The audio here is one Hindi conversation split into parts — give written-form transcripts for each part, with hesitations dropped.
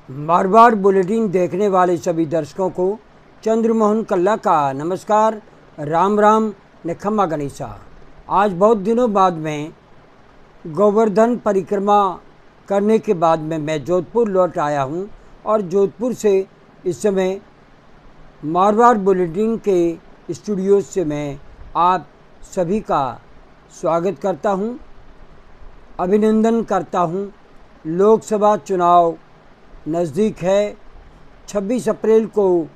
मारवाड़ बुलेटिन देखने वाले सभी दर्शकों को चंद्रमोहन कल्ला का नमस्कार, राम राम, निखम्मा गणेशा। आज बहुत दिनों बाद में गोवर्धन परिक्रमा करने के बाद में मैं जोधपुर लौट आया हूं और जोधपुर से इस समय मारवाड़ बुलेटिन के स्टूडियो से मैं आप सभी का स्वागत करता हूं, अभिनंदन करता हूं। लोकसभा चुनाव नज़दीक है, 26 अप्रैल को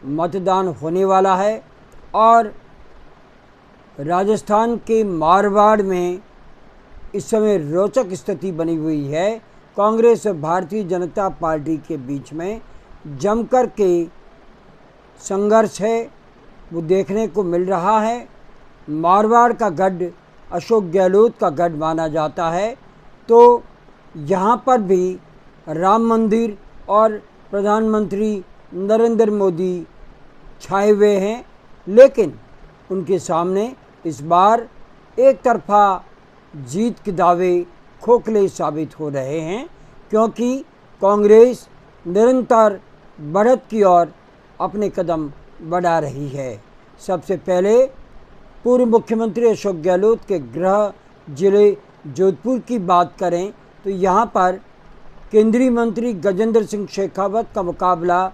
मतदान होने वाला है और राजस्थान के मारवाड़ में इस समय रोचक स्थिति बनी हुई है। कांग्रेस और भारतीय जनता पार्टी के बीच में जमकर के संघर्ष है, वो देखने को मिल रहा है। मारवाड़ का गढ़ अशोक गहलोत का गढ़ माना जाता है, तो यहाँ पर भी राम मंदिर और प्रधानमंत्री नरेंद्र मोदी छाए हुए हैं, लेकिन उनके सामने इस बार एक तरफा जीत के दावे खोखले साबित हो रहे हैं, क्योंकि कांग्रेस निरंतर बढ़त की ओर अपने कदम बढ़ा रही है। सबसे पहले पूर्व मुख्यमंत्री अशोक गहलोत के गृह जिले जोधपुर की बात करें तो यहाँ पर केंद्रीय मंत्री गजेंद्र सिंह शेखावत का मुकाबला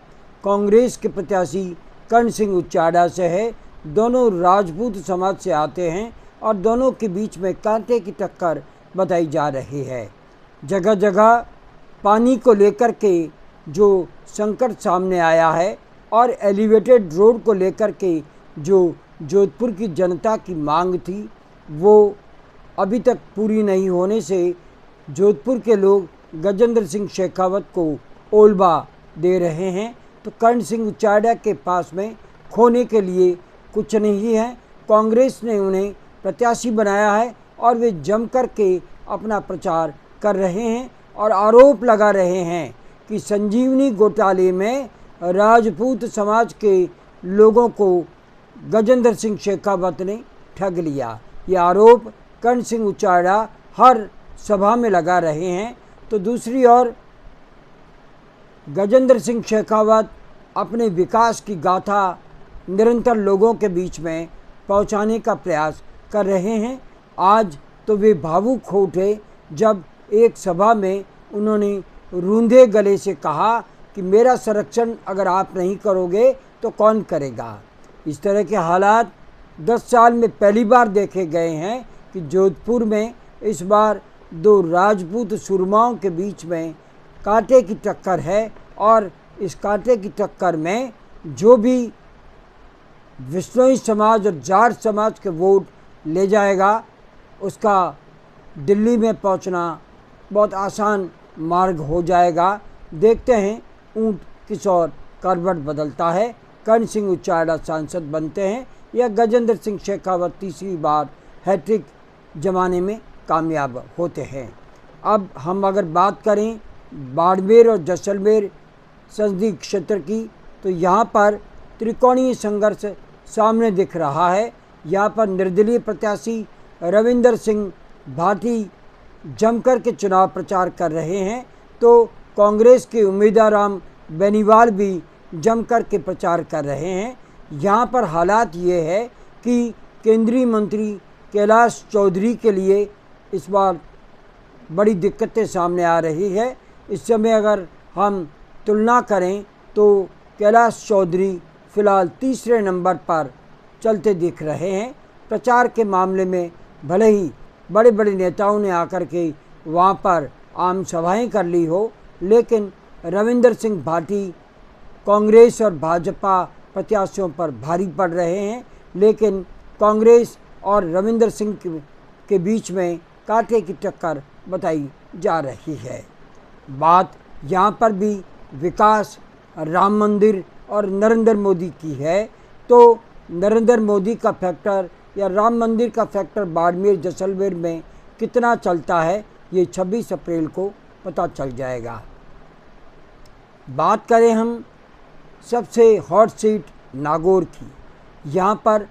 कांग्रेस के प्रत्याशी कर्ण सिंह उचाड़ा से है। दोनों राजपूत समाज से आते हैं और दोनों के बीच में कांटे की टक्कर बताई जा रही है। जगह जगह पानी को लेकर के जो संकट सामने आया है और एलिवेटेड रोड को लेकर के जो जोधपुर की जनता की मांग थी, वो अभी तक पूरी नहीं होने से जोधपुर के लोग गजेंद्र सिंह शेखावत को ओलबा दे रहे हैं। तो कर्ण सिंह उचाड़ा के पास में खोने के लिए कुछ नहीं है। कांग्रेस ने उन्हें प्रत्याशी बनाया है और वे जम कर के अपना प्रचार कर रहे हैं और आरोप लगा रहे हैं कि संजीवनी घोटाले में राजपूत समाज के लोगों को गजेंद्र सिंह शेखावत ने ठग लिया। ये आरोप कर्ण सिंह उचाड़ा हर सभा में लगा रहे हैं। तो दूसरी ओर गजेंद्र सिंह शेखावत अपने विकास की गाथा निरंतर लोगों के बीच में पहुंचाने का प्रयास कर रहे हैं। आज तो वे भावुक हो उठे जब एक सभा में उन्होंने रूंधे गले से कहा कि मेरा संरक्षण अगर आप नहीं करोगे तो कौन करेगा। इस तरह के हालात 10 साल में पहली बार देखे गए हैं कि जोधपुर में इस बार दो राजपूत सुरमाओं के बीच में कांटे की टक्कर है और इस कांटे की टक्कर में जो भी विश्नोई समाज और जाट समाज के वोट ले जाएगा उसका दिल्ली में पहुंचना बहुत आसान मार्ग हो जाएगा। देखते हैं ऊंट किस ओर करवट बदलता है। कर्ण सिंह उचाड़ा सांसद बनते हैं या गजेंद्र सिंह शेखावत तीसरी बार हैट्रिक जमाने में कामयाब होते हैं। अब हम अगर बात करें बाड़मेर और जैसलमेर संसदीय क्षेत्र की, तो यहाँ पर त्रिकोणीय संघर्ष सामने दिख रहा है। यहाँ पर निर्दलीय प्रत्याशी रविंदर सिंह भाटी जमकर के चुनाव प्रचार कर रहे हैं, तो कांग्रेस के उम्मीदवार राम बेनीवाल भी जमकर के प्रचार कर रहे हैं। यहाँ पर हालात ये है कि केंद्रीय मंत्री कैलाश चौधरी के लिए इस बार बड़ी दिक्कतें सामने आ रही है। इस समय अगर हम तुलना करें तो कैलाश चौधरी फ़िलहाल तीसरे नंबर पर चलते दिख रहे हैं। प्रचार के मामले में भले ही बड़े बड़े नेताओं ने आकर के वहाँ पर आम सभाएं कर ली हो, लेकिन रविंदर सिंह भाटी कांग्रेस और भाजपा प्रत्याशियों पर भारी पड़ रहे हैं। लेकिन कांग्रेस और रविंदर सिंह के बीच में कांटे की टक्कर बताई जा रही है। बात यहाँ पर भी विकास, राम मंदिर और नरेंद्र मोदी की है, तो नरेंद्र मोदी का फैक्टर या राम मंदिर का फैक्टर बाड़मेर जैसलमेर में कितना चलता है, ये 26 अप्रैल को पता चल जाएगा। बात करें हम सबसे हॉट सीट नागौर की, यहाँ पर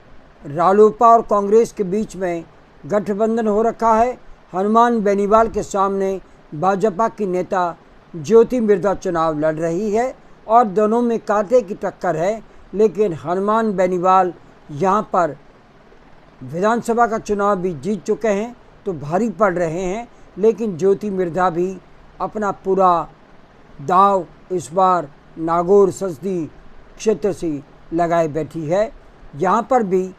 रालोपा और कांग्रेस के बीच में गठबंधन हो रखा है। हनुमान बेनीवाल के सामने भाजपा की नेता ज्योति मिर्धा चुनाव लड़ रही है और दोनों में कांटे की टक्कर है। लेकिन हनुमान बेनीवाल यहाँ पर विधानसभा का चुनाव भी जीत चुके हैं तो भारी पड़ रहे हैं, लेकिन ज्योति मिर्धा भी अपना पूरा दाव इस बार नागौर संसदीय क्षेत्र से लगाए बैठी है। यहाँ पर भी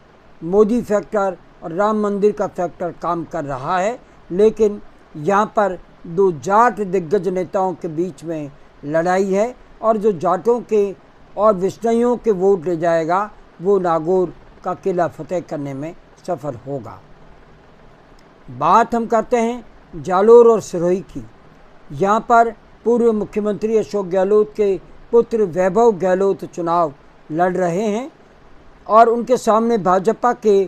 मोदी फैक्टर और राम मंदिर का फैक्टर काम कर रहा है, लेकिन यहाँ पर दो जाट दिग्गज नेताओं के बीच में लड़ाई है और जो जाटों के और विष्णुइयों के वोट ले जाएगा वो नागौर का किला फतेह करने में सफल होगा। बात हम करते हैं जालोर और सिरोही की। यहाँ पर पूर्व मुख्यमंत्री अशोक गहलोत के पुत्र वैभव गहलोत चुनाव लड़ रहे हैं और उनके सामने भाजपा के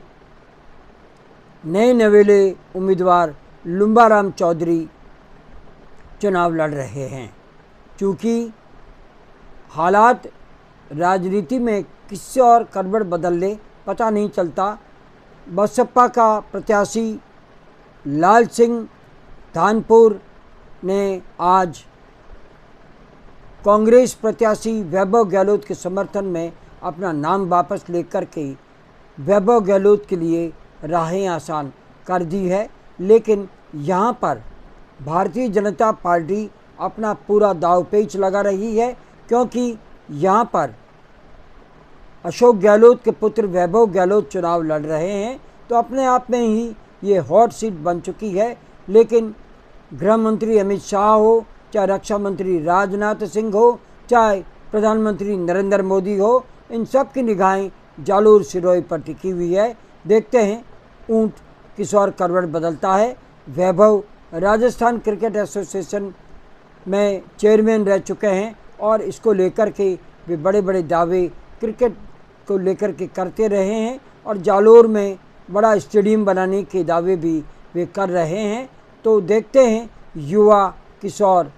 नए नवेले उम्मीदवार लुम्बाराम चौधरी चुनाव लड़ रहे हैं। चूँकि हालात राजनीति में किससे और करवट बदल ले पता नहीं चलता। बसपा का प्रत्याशी लाल सिंह धानपुर ने आज कांग्रेस प्रत्याशी वैभव गहलोत के समर्थन में अपना नाम वापस लेकर के वैभव गहलोत के लिए राहें आसान कर दी है। लेकिन यहाँ पर भारतीय जनता पार्टी अपना पूरा दांवपेच लगा रही है, क्योंकि यहाँ पर अशोक गहलोत के पुत्र वैभव गहलोत चुनाव लड़ रहे हैं तो अपने आप में ही ये हॉट सीट बन चुकी है। लेकिन गृह मंत्री अमित शाह हो, चाहे रक्षा मंत्री राजनाथ सिंह हो, चाहे प्रधानमंत्री नरेंद्र मोदी हो, इन सब की निगाहें जालोर सिरोही पर टिकी हुई है। देखते हैं ऊंट किस और करवट बदलता है। वैभव राजस्थान क्रिकेट एसोसिएशन में चेयरमैन रह चुके हैं और इसको लेकर के वे बड़े बड़े दावे क्रिकेट को लेकर के करते रहे हैं और जालोर में बड़ा स्टेडियम बनाने के दावे भी वे कर रहे हैं। तो देखते हैं युवा किस और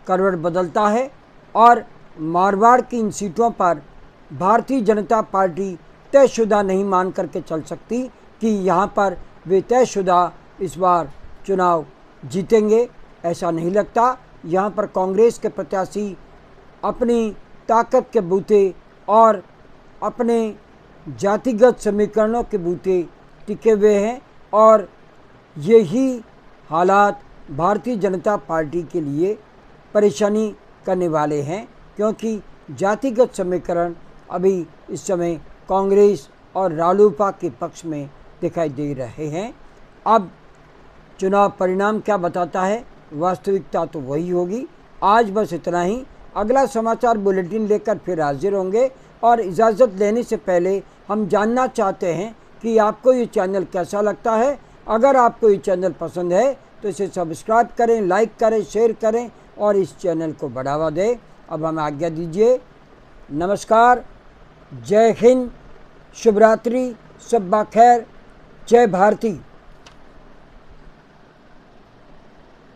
करवट बदलता है। और मारवाड़ की इन सीटों पर भारतीय जनता पार्टी तयशुदा नहीं मान करके चल सकती कि यहाँ पर वे तयशुदा इस बार चुनाव जीतेंगे, ऐसा नहीं लगता। यहाँ पर कांग्रेस के प्रत्याशी अपनी ताकत के बूते और अपने जातिगत समीकरणों के बूते टिके हुए हैं और यही हालात भारतीय जनता पार्टी के लिए परेशानी करने वाले हैं, क्योंकि जातिगत समीकरण अभी इस समय कांग्रेस और रालोपा के पक्ष में दिखाई दे रहे हैं। अब चुनाव परिणाम क्या बताता है, वास्तविकता तो वही होगी। आज बस इतना ही। अगला समाचार बुलेटिन लेकर फिर हाजिर होंगे और इजाज़त लेने से पहले हम जानना चाहते हैं कि आपको ये चैनल कैसा लगता है। अगर आपको ये चैनल पसंद है तो इसे सब्सक्राइब करें, लाइक करें, शेयर करें और इस चैनल को बढ़ावा दें। अब हमें आज्ञा दीजिए। नमस्कार, जय हिंद, शुभ रात्रि, शब्बा खैर, जय भारती।